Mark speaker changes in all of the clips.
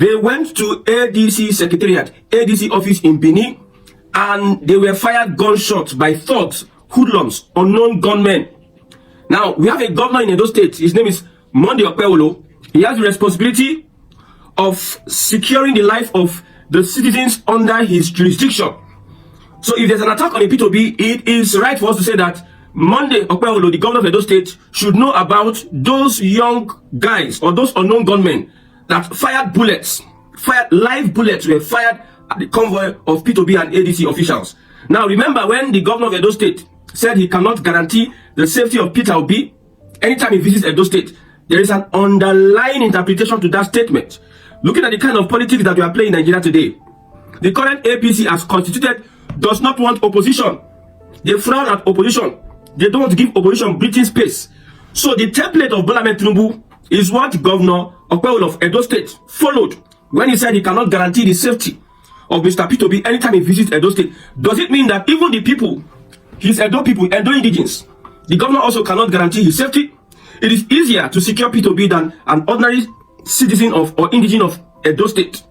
Speaker 1: They went to ADC Secretariat, ADC office in Benin, and they were fired gunshots by thugs, hoodlums, unknown gunmen. Now, we have a governor in Edo State. His name is Okpebholo. He has the responsibility of securing the life of the citizens under his jurisdiction. So if there's an attack on a Peter Obi, it is right for us to say that Okpebholo, the governor of Edo State, should know about those young guys or those unknown gunmen that fired bullets, live bullets were fired at the convoy of Peter Obi and ADC officials. Now remember, when the governor of Edo State said he cannot guarantee the safety of Peter Obi anytime he visits Edo State, there is an underlying interpretation to that statement. Looking at the kind of politics that we are playing in Nigeria today, the current APC as constituted does not want opposition. They frown at opposition. They don't want to give opposition breathing space. So the template of Bola Tinubu is what Governor Okpebholo of Edo State followed when he said he cannot guarantee the safety of Mr. Peter Obi anytime he visits Edo State. Does it mean that even the people, his Edo people, Edo indigenes, the governor also cannot guarantee his safety? It is easier to secure Peter Obi than an ordinary citizen of or indigene of Edo State.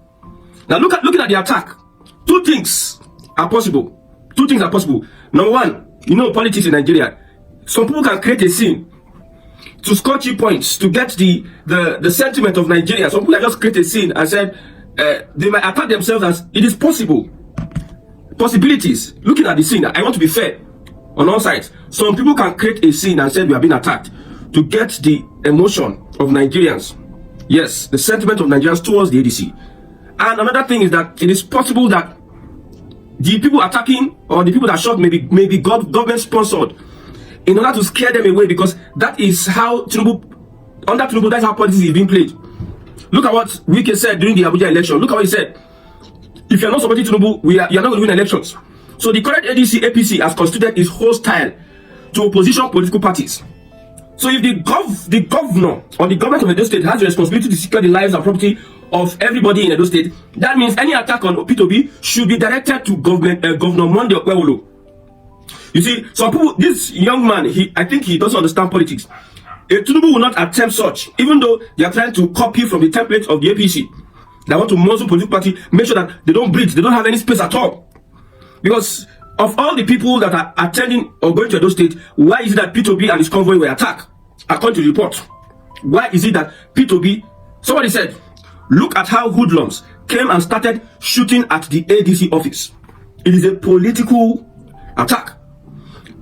Speaker 1: Now looking at the attack, two things are possible. Number one, you know politics in Nigeria. Some people can create a scene to score cheap points to get the sentiment of Nigeria. Some people can just create a scene and said they might attack themselves as it is possible. Possibilities. Looking at the scene, I want to be fair on all sides. Some people can create a scene and say we are being attacked to get the emotion of Nigerians. Yes, the sentiment of Nigerians towards the ADC. And another thing is that it is possible that the people attacking or the people that shot may be government sponsored in order to scare them away, because that is how under Tinubu, that's how politics is being played. Look at what Wike said during the Abuja election. Look at what he said. If you're not supporting Tinubu, you're not going to win elections. So the current APC as constituted is hostile to opposition political parties. So if the governor or the government of Edo State has the responsibility to secure the lives and property of everybody in Edo State, that means any attack on Peter Obi should be directed to Governor Okpebholo. You see, some people, this young man, I think he doesn't understand politics. Tinubu will not attempt such, even though they are trying to copy from the template of the APC. They want to muzzle political party, make sure that they don't breathe, they don't have any space at all. Because of all the people that are attending or going to Edo State, why is it that Peter Obi and his convoy were attacked? According to the report, why is it that Peter Obi, somebody said, look at how hoodlums came and started shooting at the ADC office. It is a political attack.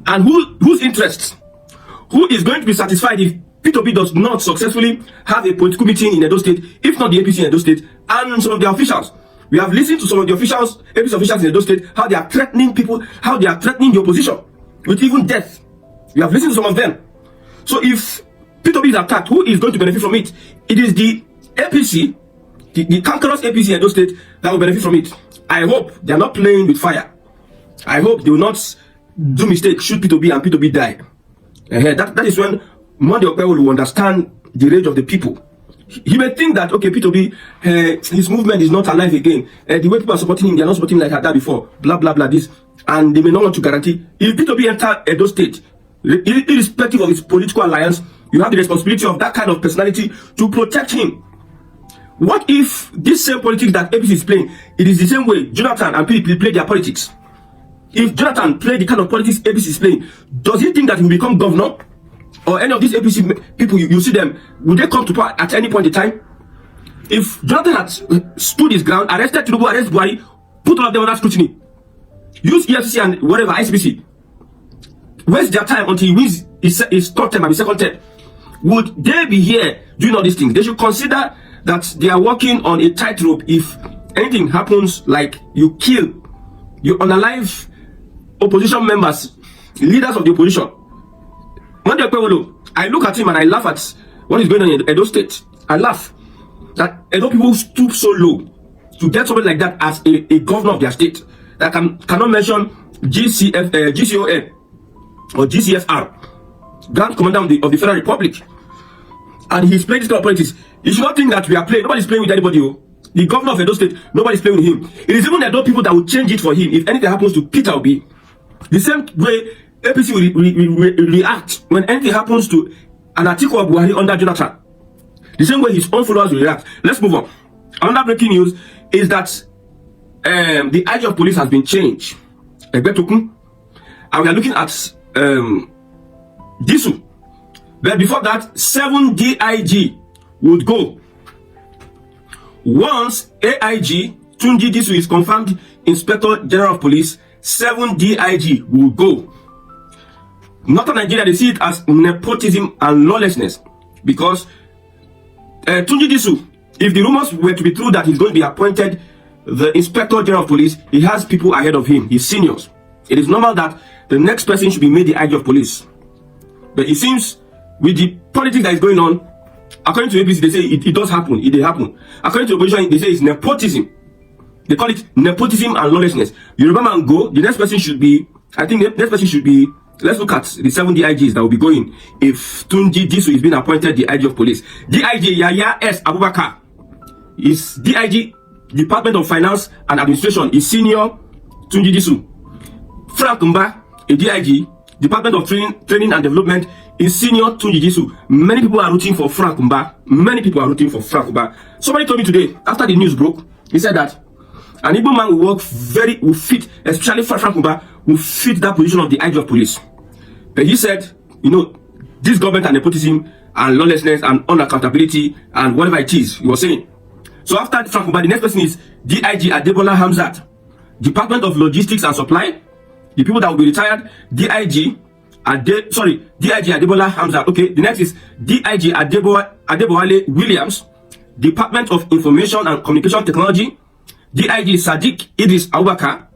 Speaker 1: And whose interests? Who is going to be satisfied if Peter Obi does not successfully have a political meeting in Edo State, if not the APC in Edo State, and some of the officials? We have listened to some of the officials, APC officials in Edo State, how they are threatening people, how they are threatening the opposition with even death. We have listened to some of them. So if Peter Obi is attacked, who is going to benefit from it? It is the APC, the cankerous APC in Edo State that will benefit from it. I hope they are not playing with fire. I hope they will not do mistake, shoot Peter Obi and Peter Obi die. That is when Okpebholo will understand the rage of the people. He may think that, okay, Peter Obi, his movement is not alive again. The way people are supporting him, they are not supporting him like that before. Blah, blah, blah, this. And they may not want to guarantee. If Peter Obi enter Edo State, irrespective of his political alliance, you have the responsibility of that kind of personality to protect him. What if this same politics that APC is playing, it is the same way Jonathan and PDP play their politics? If Jonathan played the kind of politics APC is playing, does he think that he will become governor? Or any of these APC people, you see them, will they come to power at any point in time? If Jonathan had stood his ground, arrested Tinubu, arrested Buhari, put all of them under scrutiny, use EFCC and whatever, ICPC, waste their time until he wins his third term and his second term, would they be here doing all these things? They should consider that they are walking on a tightrope. If anything happens, like you unalive opposition members, leaders of the opposition. I look at him and I laugh at what is going on in Edo State. I laugh that Edo people stoop so low to get somebody like that as a governor of their state that cannot mention GCON or GCFR, Grand Commander of the Federal Republic, and he's playing this kind of politics. You should not think that we are playing. Nobody's playing with anybody. The governor of Edo State, nobody's playing with him. It is even the Edo people that will change it for him if anything happens to Peter Obi. The same way APC will react when anything happens to an Atiku Abubakar under Jonathan. The same way his own followers will react. Let's move on. Another breaking news is that the IG of police has been changed. And we are looking at Disu. But before that, 7 DIG would go. Once AIG Tunji Disu is confirmed Inspector General of Police, 7 DIG will go. Northern Nigeria, they see it as nepotism and lawlessness, because Tunji Disu, if the rumors were to be true that he's going to be appointed the Inspector General of Police, he has people ahead of him, his seniors. It is normal that the next person should be made the IG of police. But it seems with the politics that is going on, according to APC, they say it does happen, it did happen. According to the opposition, they say it's nepotism. They call it nepotism and lawlessness. Yoruba man go, the next person should be, I think the next person should be, let's look at the 7 DIGs that will be going if Tunji Disu is being appointed the IG of police. DIG Yaya S. Abubakar is DIG, Department of Finance and Administration, is senior Tunji Disu. Frank Mba, a DIG, Department of Training and Development, is senior Tunji Disu. Many people are rooting for Frank Mba. Many people are rooting for Frank Mba. Somebody told me today, after the news broke, he said that an Igbo man will fit, especially Frank Mba, will fit that position of the IG of police. But he said, you know, this government and nepotism and lawlessness and unaccountability and whatever it is, he was saying. So after Frank Mba, the next person is DIG Adebola Hamzat, Department of Logistics and Supply. The people that will be retired, DIG Adebola Hamzat. Okay, the next is DIG Adebowale Williams, Department of Information and Communication Technology. DIG Sadiq Idris Abubakar,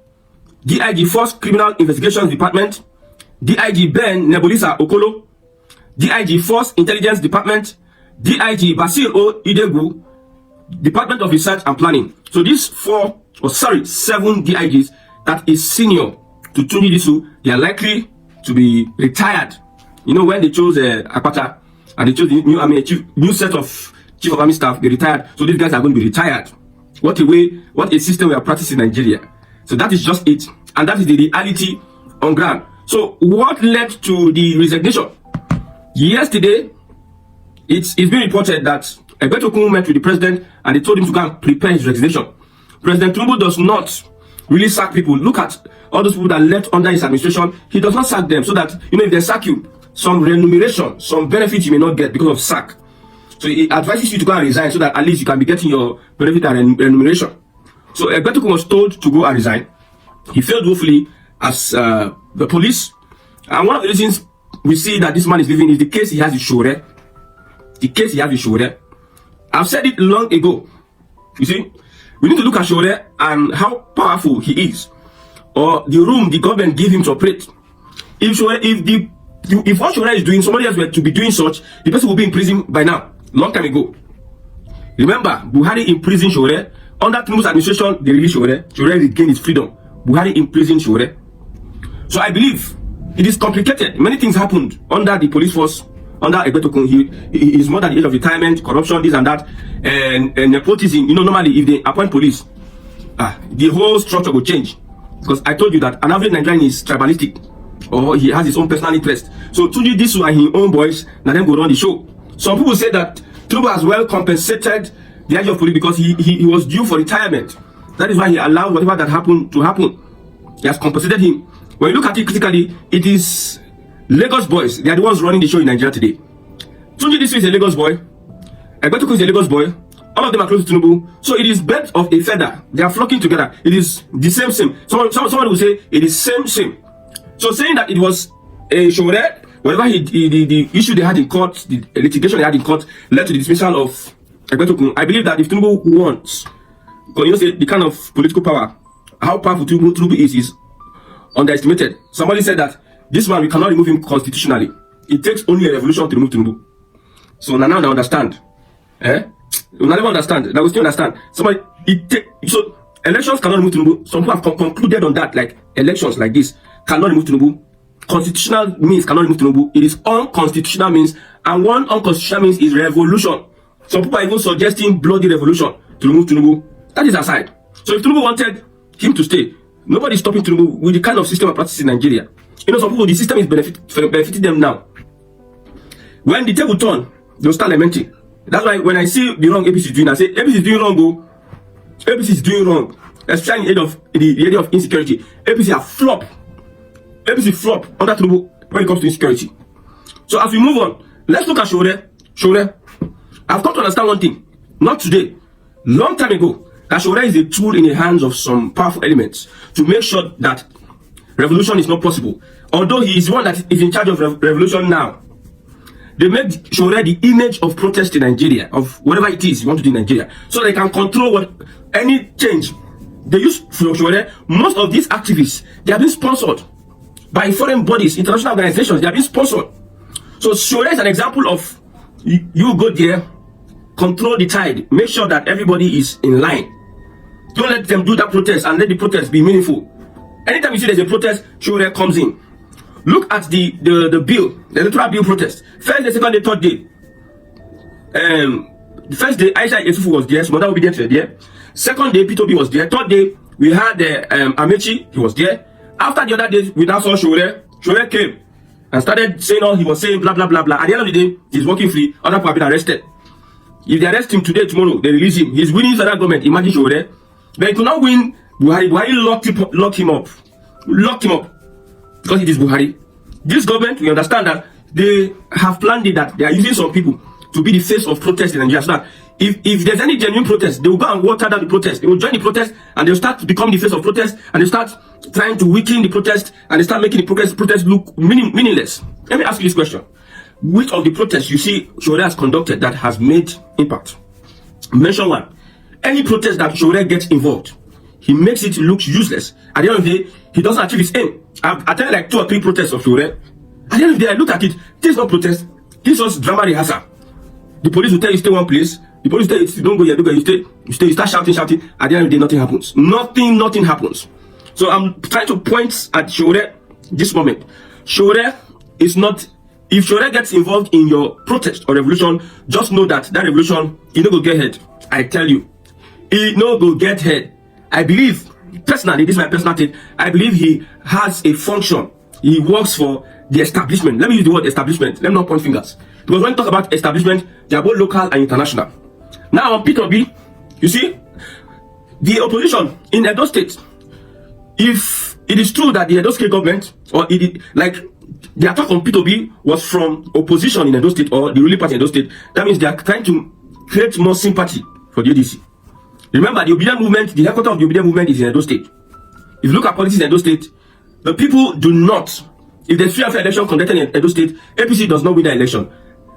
Speaker 1: DIG Force Criminal Investigations Department. DIG Ben Nebulisa Okolo, DIG Force Intelligence Department. DIG Basir O Idegu, Department of Research and Planning. So these 7 DIGs that is senior to Tunji Disu, they are likely to be retired. You know, when they chose Akpata and they chose the new set of chief of army staff, they retired. So these guys are going to be retired. What a system we are practicing in Nigeria. So that is just it, and that is the reality on ground. So what led to the resignation? Yesterday, it's been reported that Edo State met with the president and they told him to go and prepare his resignation. President Tinubu does not really sack people. Look at all those people that left under his administration. He does not sack them so that, you know, if they sack you, some remuneration, some benefits you may not get because of sack. So he advises you to go and resign so that at least you can be getting your benefit and remuneration. So Edo State was told to go and resign. He failed woefully as the police. And one of the reasons we see that this man is leaving is the case he has with Shore. The case he has with Shore. I've said it long ago. You see, we need to look at Shore and how powerful he is, or the room the government gave him to operate. If what Shore is doing, somebody else were to be doing such, the person will be in prison by now, long time ago. Remember, Buhari imprisoned Shore. Under Tinubu's administration, they released Shore. Shore regained his freedom. Buhari imprisoned Shore. So I believe it is complicated. Many things happened under the police force, under Edo State. He is more than the age of retirement, corruption, this and that, and nepotism. You know, normally if they appoint police, the whole structure will change. Because I told you that an average Nigerian is tribalistic, or he has his own personal interest. So Tunji Disu and his own boys, now them go run the show. Some people say that Tinubu has well compensated the IG of police because he was due for retirement. That is why he allowed whatever that happened to happen. He has compensated him. When you look at it critically, it is Lagos boys. They are the ones running the show in Nigeria today. Tunji Disu is a Lagos boy. Edo State is a Lagos boy. All of them are close to Tinubu. So it is birds of a feather. They are flocking together. It is the same. Someone will say it is same. So saying that it was a Shore, whatever the issue they had in court, the litigation they had in court, led to the dismissal of Edo State. I believe that if Tinubu wants, because you know, say the kind of political power, how powerful Tinubu is underestimated. Somebody said that this man, we cannot remove him constitutionally. It takes only a revolution to remove Tinubu. So now they understand. We never understand. Now we still understand. So elections cannot remove Tinubu. Some people have concluded on that, like elections like this cannot remove Tinubu. Constitutional means cannot remove Tinubu. It is unconstitutional means, and one unconstitutional means is revolution. Some people are even suggesting bloody revolution to remove Tinubu. That is aside. So if Tinubu wanted him to stay, nobody is stopping Tinubu with the kind of system of practice in Nigeria. You know, some people, the system is benefiting them now. When the table turn, they'll start lamenting. That's why when I see the wrong APC doing, I say APC is doing wrong, APC is doing wrong, especially in the area of insecurity. APC have flop. APC flop under Tinubu when it comes to insecurity. So as we move on, let's look at Shore. I've come to understand one thing. Not today. Long time ago, that Shore is a tool in the hands of some powerful elements to make sure that revolution is not possible. Although he is one that is in charge of revolution now. They make Shore the image of protest in Nigeria, of whatever it is you want to do in Nigeria, so they can control any change. They use Shore. Most of these activists, they have been sponsored by foreign bodies, international organizations. They have been sponsored. So Shore is an example of you go there, control the tide, make sure that everybody is in line. Don't let them do that protest and let the protest be meaningful. Anytime you see there's a protest, Shore comes in. Look at the bill, the electoral bill protest. First day, second day, third day. The first day, Aisha Etufu was there, Smother Obedient was there. Second day, Peter Obi was there. Third day, we had Amechi, he was there. After the other days, we now saw Shore. Shore came and started saying all he was saying, blah, blah, blah, blah. At the end of the day, he's walking free. Other people have been arrested. If they arrest him today, tomorrow, they release him. He's winning federal government. Imagine Shore. But he could not win. Buhari locked him up. Locked him up. Because it is Buhari. This government, we understand that they have planned it, that they are using some people to be the face of protest in Nigeria. So that if there's any genuine protest, they will go and water down the protest. They will join the protest and they'll start to become the face of protest, and they start trying to weaken the protest, and they start making the protest look meaningless. Let me ask you this question. Which of the protests you see Shore has conducted that has made impact? Mention one. Any protest that Shore gets involved, he makes it look useless. At the end of the day, he doesn't achieve his aim. I've attended like 2 or 3 protests of Shore. At the end of the day, I look at it. This is not protest. This was drama rehearsal. The police will tell you stay one place. The police will tell you don't go here, don't go here. You stay. You start shouting. At the end of the day, nothing happens. Nothing happens. So I'm trying to point at Shore this moment. Shore is not. If Shore gets involved in your protest or revolution, just know that revolution, you no go get ahead. I tell you, it no go get ahead. I believe, personally, this is my personal take, I believe he has a function. He works for the establishment. Let me use the word establishment. Let me not point fingers. Because when we talk about establishment, they are both local and international. Now on Peter Obi, you see, the opposition in Edo State, if it is true that the Edo State government, or the attack on Peter Obi was from opposition in Edo State or the ruling party in Edo State, that means they are trying to create more sympathy for the ADC. Remember, the Obedient movement, the headquarters of the Obedient movement is in Edo State. If you look at politics in Edo State, the people do not, if there's free and fair election conducted in Edo State, APC does not win the election.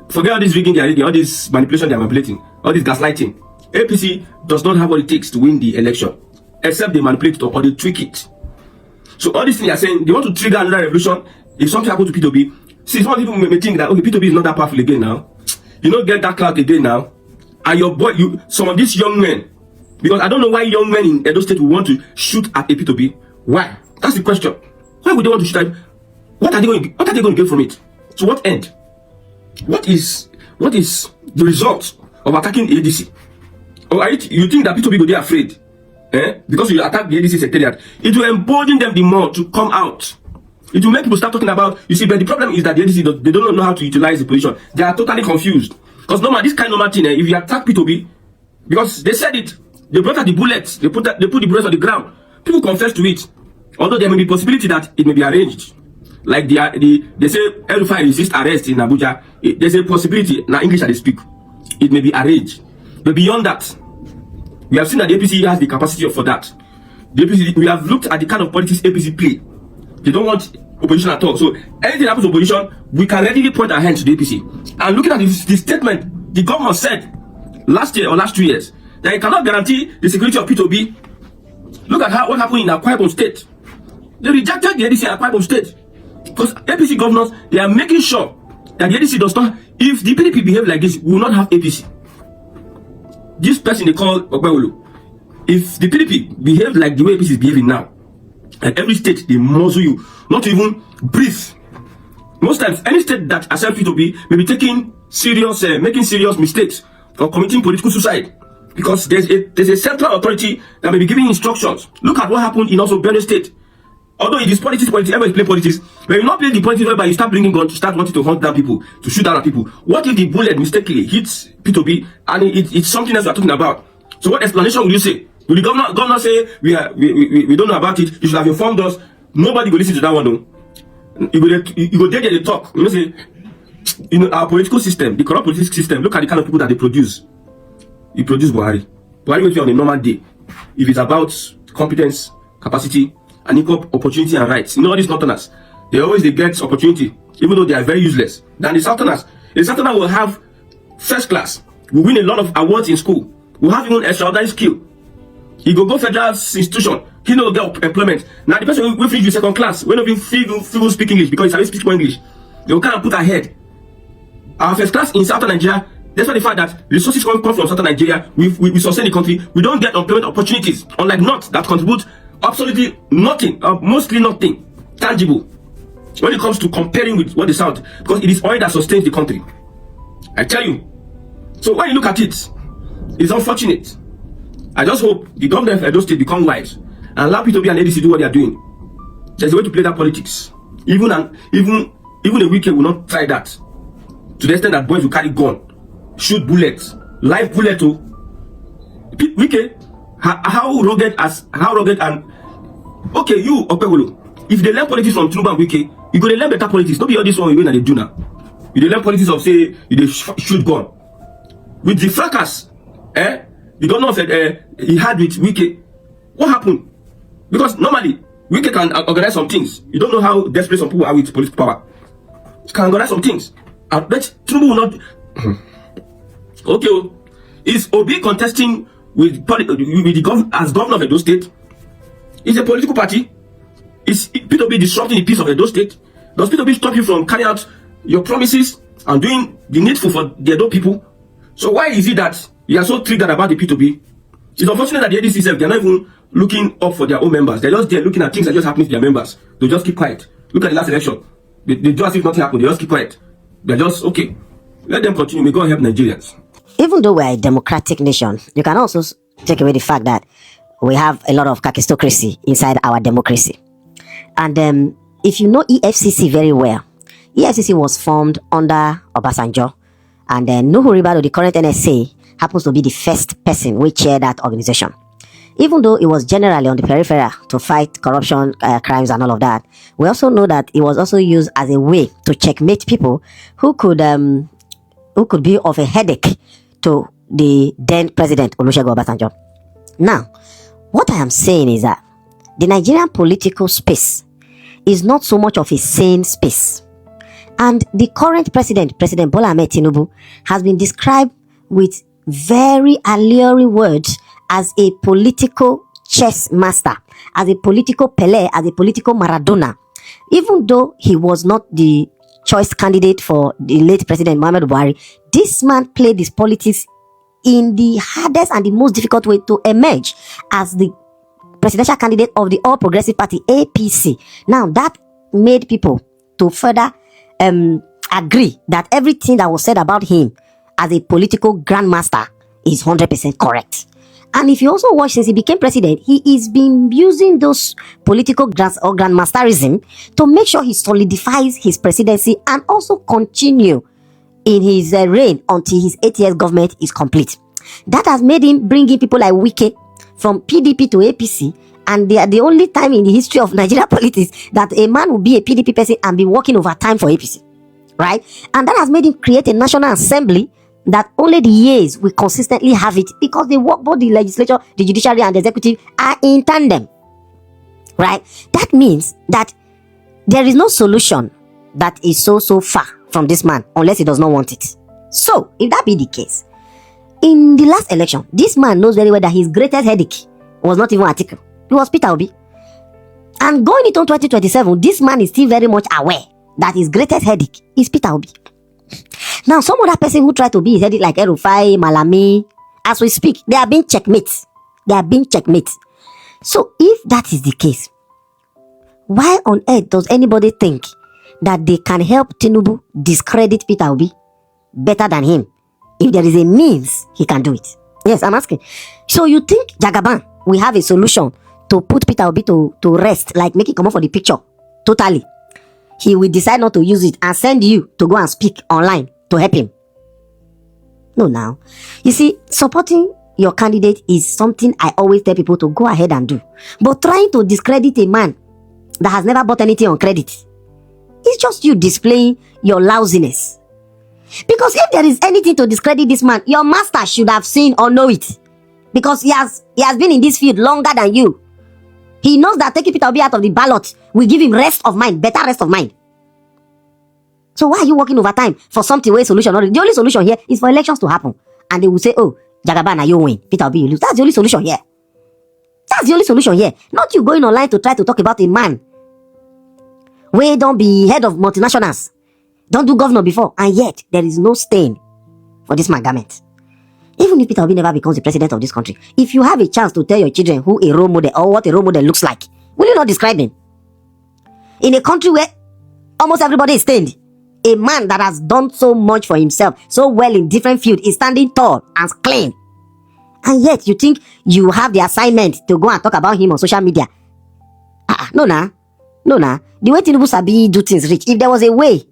Speaker 1: Forget all this rigging they are rigging, all this manipulation they are manipulating, all this gaslighting. APC does not have what it takes to win the election, except they manipulate it or they tweak it. So all these things they are saying, they want to trigger another revolution. If something happens to Peter Obi, see, some people may think that, okay, Peter Obi is not that powerful again now. You don't get that clout again now. And your boy, some of these young men, because I don't know why young men in Edo State will want to shoot at a Peter Obi. Why? That's the question. Why would they want to shoot at him? What are they going to get from it? To what end? What is the result of attacking the ADC? Or you think that Peter Obi will be afraid? Because you attack the ADC secretariat, it will embolden them the more to come out. It will make people start talking about, you see, but the problem is that the ADC, they don't know how to utilize the position. They are totally confused. Because normal, this kind of normal thing, if you attack Peter Obi, because they said it, they brought out the bullets, they put the bullets on the ground. People confess to it. Although there may be possibility that it may be arranged. Like they say El-Rufai resist arrest in Abuja. There's a possibility, now English that they speak, it may be arranged. But beyond that, we have seen that the APC has the capacity for that. The APC, we have looked at the kind of politics APC play. They don't want opposition at all. So anything happens to opposition, we can readily point our hands to the APC. And looking at the statement the government said last year or last 2 years, that it cannot guarantee the security of Peter Obi. Look at what happened in Okpebholo State. They rejected the ADC in Okpebholo State. Because APC governors, they are making sure that the ADC does not, if the PDP behave like this, we will not have APC. This person they call Okpebholo, if the PDP behave like the way APC is behaving now, and every state they muzzle you, not to even breathe. Most times, any state that accepts Peter Obi may be making serious mistakes or committing political suicide, because there's a central authority that may be giving instructions. Look at what happened in also Benue State. Although it is politics, everybody play politics, but you not play the politics whereby you start bringing guns to start wanting to hunt down people, to shoot down people. What if the bullet mistakenly hits Peter Obi and it's something else we are talking about? So what explanation will you say? Will the governor say we don't know about it? You should have informed us. Nobody will listen to that one, though. You go there they talk. You know, say, our political system, the corrupt political system, look at the kind of people that they produce. You produce Buhari. Buhari will be on a normal day. If it's about competence, capacity, and equal opportunity and rights. All these northerners, they get opportunity, even though they are very useless. Than the southerners. The southerner will have first class, will win a lot of awards in school, will have even extraordinary skill. He go federal institution, he no get employment. Now the person will finish with second class, when not even feel speak English because he speak English. They will kind of put ahead. Our first class in southern Nigeria, despite the fact that resources come from southern Nigeria, we sustain the country, we don't get employment opportunities, unlike North that contribute absolutely nothing, mostly nothing tangible when it comes to comparing with what the South, because it is oil that sustains the country. I tell you. So when you look at it, it's unfortunate. I just hope the government of Edo State become wise and allow Peter Obi and ADC do what they are doing. There's a way to play that politics. Even a wicked will not try that. To the extent that boys will carry gun, shoot bullets, live bullet to wicked. How rugged and okay, you Okpebholo. If they learn politics from Tinubu and Wike, you go to learn better politics. Don't be all this one that they do now. You learn politics of say you shoot gun. With the fracas, the governor said he had with Wike. What happened? Because normally Wike can organize some things. You don't know how desperate some people are with political power. He can organize some things. And but Tinubu will not. Okay, is Obi contesting with the as governor of Edo State? It's a political party. Is Peter Obi disrupting the peace of Edo State? Does Peter Obi stop you from carrying out your promises and doing the needful for the Edo people? So why is it that you are so triggered about the P2P? It's unfortunate that the ADC self, they're not even looking up for their own members. They're just there looking at things that just happening to their members. They just keep quiet. Look at the last election. They do as if nothing happened. They just keep quiet. They're just, okay, let them continue. May God help Nigerians.
Speaker 2: Even though we're a democratic nation, you can also take away the fact that we have a lot of kakistocracy inside our democracy. And if you know EFCC very well, EFCC was formed under Obasanjo. And Nuhu Ribadu, the current NSA, happens to be the first person who chaired that organization. Even though it was generally on the periphery to fight corruption, crimes and all of that, we also know that it was also used as a way to checkmate people who could be of a headache to the then president Olusegun Obasanjo. Now, what I am saying is that the Nigerian political space is not so much of a sane space. And the current president, President Bola Ahmed Tinubu, has been described with very alluring words as a political chess master, as a political Pele, as a political Maradona. Even though he was not the choice candidate for the late President Muhammad Buhari, this man played his politics in the hardest and the most difficult way to emerge as the presidential candidate of the All Progressive Party, APC. Now, that made people to further agree that everything that was said about him as a political grandmaster is 100% correct. And if you also watch, since he became president, he is been using those political grandmasterism to make sure he solidifies his presidency and also continue in his reign until his 8 years government is complete. That has made him bring in people like Wike from PDP to APC, and they are the only time in the history of Nigeria politics that a man will be a PDP person and be working overtime for APC, right? And that has made him create a national assembly that only the years will consistently have it, because they work, both the legislature, the judiciary and the executive are in tandem, right? That means that there is no solution that is so far from this man unless he does not want it. So if that be the case, in the last election, this man knows very well that his greatest headache was not even Atiku, it was Peter Obi. And going into 2027, this man is still very much aware that his greatest headache is Peter Obi. Now, some other person who try to be his headache, like Erufai, Malami, as we speak, they are being checkmate. They are being checkmate. So if that is the case, why on earth does anybody think that they can help Tinubu discredit Peter Obi better than him? If there is a means, he can do it. Yes, I'm asking. So you think Jagaban will have a solution to put Peter Obi to rest, like make it come out for the picture totally? He will decide not to use it and send you to go and speak online to help him. No, now. You see, supporting your candidate is something I always tell people to go ahead and do. But trying to discredit a man that has never bought anything on credit, it's just you displaying your lousiness. Because if there is anything to discredit this man, your master should have seen or know it. Because he has been in this field longer than you. He knows that taking Peter Obi out of the ballot will give him rest of mind, better rest of mind. So why are you working overtime for something where solution? The only solution here is for elections to happen. And they will say, oh, Jagabana, you win. Peter Obi, you lose. That's the only solution here. That's the only solution here. Not you going online to try to talk about a man where don't be head of multinationals. Don't do governor before. And yet, there is no stain for this man garment. Even if Peter Obi never becomes the president of this country, if you have a chance to tell your children who a role model or what a role model looks like, will you not describe him? In a country where almost everybody is stained, a man that has done so much for himself, so well in different fields, is standing tall and clean. And yet, you think you have the assignment to go and talk about him on social media. No, nah. The way Tinubu sabi do things rich. If there was a way,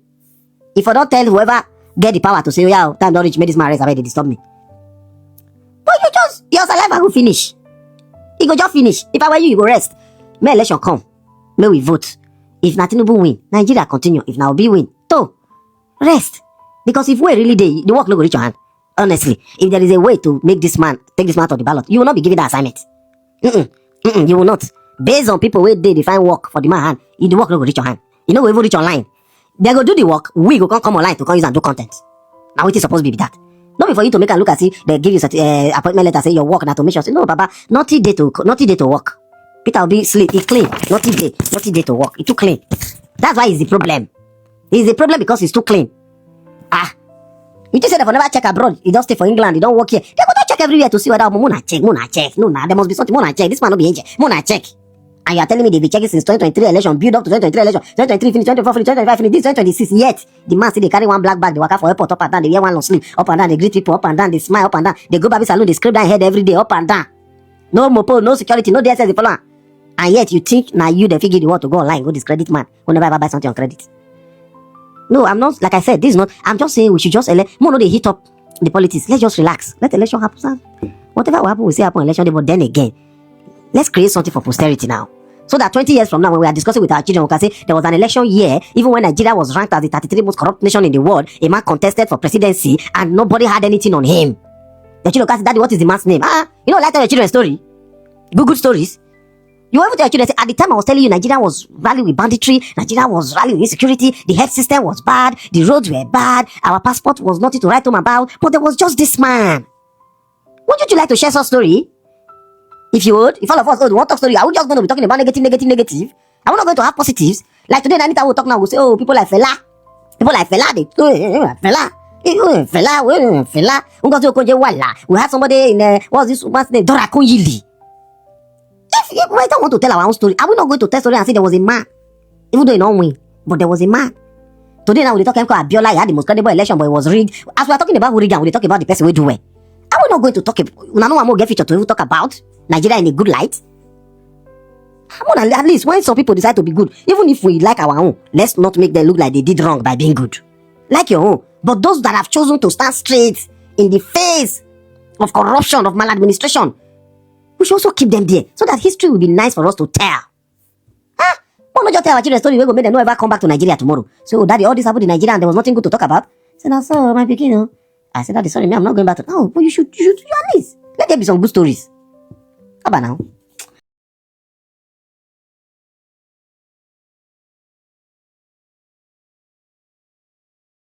Speaker 2: if I don't tell whoever get the power to say, oh, yeah, time don't reach, make this man rest, they disturb me. But your saliva will finish. It go just finish. If I were you go rest. May election come. May we vote. If na Tinubu win, Nigeria continue. If na Obi win, to rest. Because if we really dey, the work no go reach your hand. Honestly, if there is a way to make this man, take this man to the ballot, you will not be given that assignment. You will not. Based on people where they define work for the man hand, the work no go reach your hand. You know, we even reach online. They go do the work, we go come online to come use and do content. Now it is supposed to be that. Not before you to make a look and see, they give you appointment letter, say your work na to make sure. Say, no, Baba, not day to work. Peter will be sleep, he clean. Not day to work. He too clean. That's why he's the problem. He's the problem because he's too clean. You just said if I never check abroad, he don't stay for England, he don't work here. They go to check everywhere to see whether Mona check. No, there must be something. Mona check. This man will be angel. Mona check. And you are telling me they've been checking since 2023 election, build up to 2023 election, 2023 finish, 2024 finish, 2025 finish, this 2026. Yet the man still they carry one black bag, they walk out for airport up and down, they wear one long sleeve, up and down, they greet people up and down, they smile up and down, they go baby salon, they scrape their head every day up and down. No mopo, no security, no DSS, they follow. And yet you think now you the figure you want to go online, go discredit man who never ever buy something on credit. No, I'm not, like I said, this is not, I'm just saying we should just elect, more no they hit up the politics. Let's just relax. Let election happen, sir. Whatever will happen, we say happen on election day, but then again, let's create something for posterity now. So that 20 years from now, when we are discussing with our children, we can say there was an election year, even when Nigeria was ranked as the 33rd most corrupt nation in the world, a man contested for presidency and nobody had anything on him. The children can say, Daddy, what is the man's name? You know, like tell your children story. Good stories. You ever tell your children, say, at the time I was telling you, Nigeria was rallying with banditry, Nigeria was rallying with insecurity, the health system was bad, the roads were bad, our passport was nothing to write home about, but there was just this man. Wouldn't you like to share some story? If you would, if all of us would want to talk story, are we just going to be talking about negative? Are we not going to have positives? Like today, Anita will talk now, we'll say, oh, people like Fela, they Fela. We had somebody in, what's this woman's name? Dora Konyili. If we don't want to tell our own story, are we not going to tell story and say there was a man? Even though he don't win, but there was a man. Today now we talk about Abiola, he had the most credible election, but it was rigged. As we are talking about who rigged, we talk about the person who do well. Are we not going to talk about, no one more get feature to even talk about Nigeria in a good light? At least when some people decide to be good, even if we like our own, let's not make them look like they did wrong by being good. Like your own. But those that have chosen to stand straight in the face of corruption, of maladministration, we should also keep them there, so that history will be nice for us to tell. Why not just tell our children story, we go make them no ever come back to Nigeria tomorrow. So, Daddy, all this happened in Nigeria and there was nothing good to talk about. I said, no, sir, my beginning. I said, Daddy, sorry, me, I'm not going back to... No, but you should at least let there be some good stories. How about now?